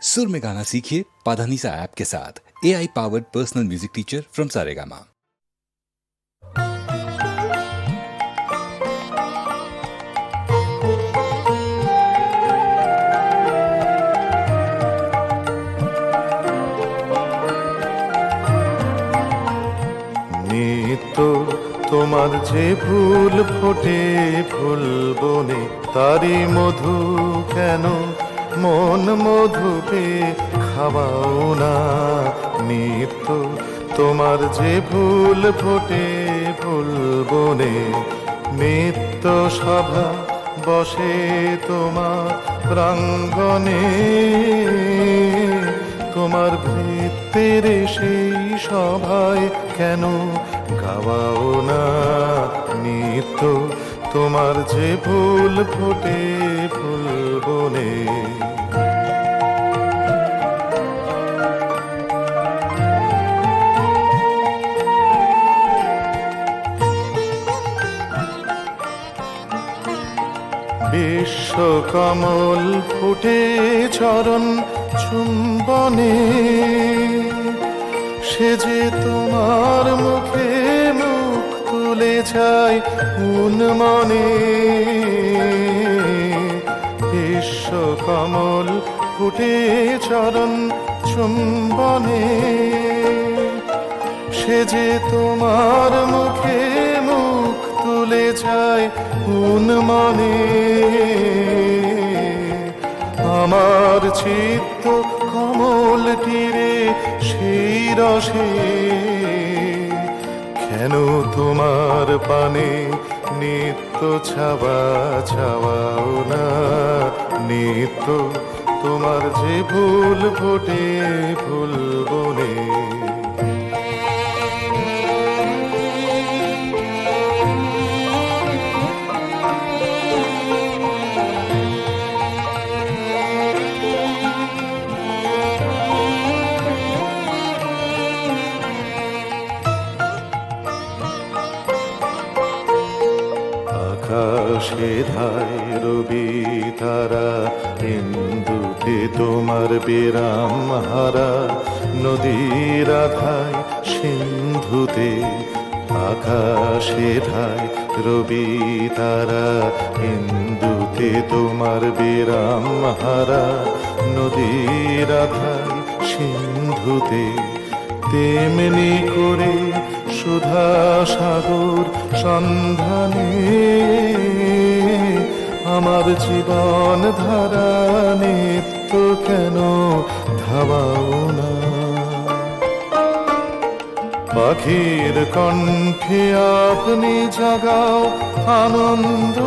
सुर में गाना सीखिए पाधानीसा ऐप के साथ। AI powered personal music teacher from Saregama. নিত্য তোমার যে ফুল ফোটে ফুল বনে, তারি মধু কেন মন মধু পে খাওয়াও না। নিত্য তোমার যে ফুল ফোটে ফুল বনে, নিত্য সভা বসে তোমার প্রাঙ্গণে, তোমার ভৃত্যের সেই সভায় কেন গাওয়াও না। নিত্য তোমার যে ফুল ফোটে ফুল বনে। বিশ্বকমল ফুটে চরণ চুম্বনে, সে যে তোমার মুখে মুখ তুলে যায় মনে। বিশ্বকমল ফুটে চরণ চুম্বনে, সে যে তোমার মুখে মুখ তুলে যায় মনে। আমার চিত্ত কমল তীরে সেই রসে, কেন তোমার পানে নিত্য ছাওয়া ছাওয়াও না। নিত্য তোমার যে ফুল ফোটে ফুল বনে। আকাশে ধায় রবি তারা, ইন্দুতে তোমার বিরাম হারা। নদীর আধায় সিন্ধুতে, আকাশে ধায় রবি তারা, ইন্দুতে তোমার বিরাম হারা। নদীর আধায় সিন্ধুতে, তেমনি করে সুধা সাগর সন্ধানে, আমার জীবন ধারা নিত্য কেন ধাবাও না। পাখির কণ্ঠে আপনি জাগাও আনন্দ,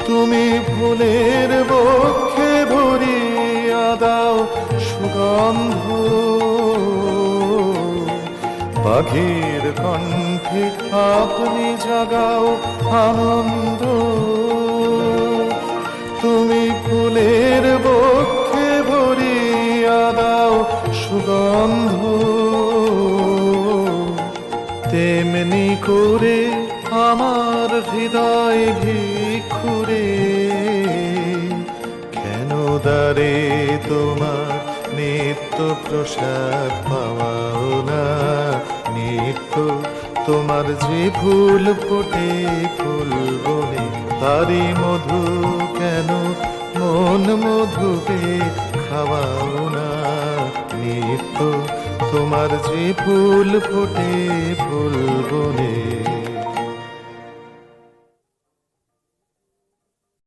তুমি ফুলের বক্ষে ভরিয়া দাও সুগন্ধ। পাখির কণ্ঠে আপনি জাগাও আনন্দ, তুমি ফুলের বক্ষে ভরিয়া দাও সুগন্ধ। তেমনি করে আমার হৃদয় ভিক্ষুরে, কেন দ্বারে তোমার নিত্য প্রসাদ পাওয়াও না। নিত্য তোমার যে ফুল ফোটে ফুল বনে, তারি মধু কেন মন মধু পে খাওয়াও না। নিত্য তোমার যে ফুল ফোটে ফুল বনে।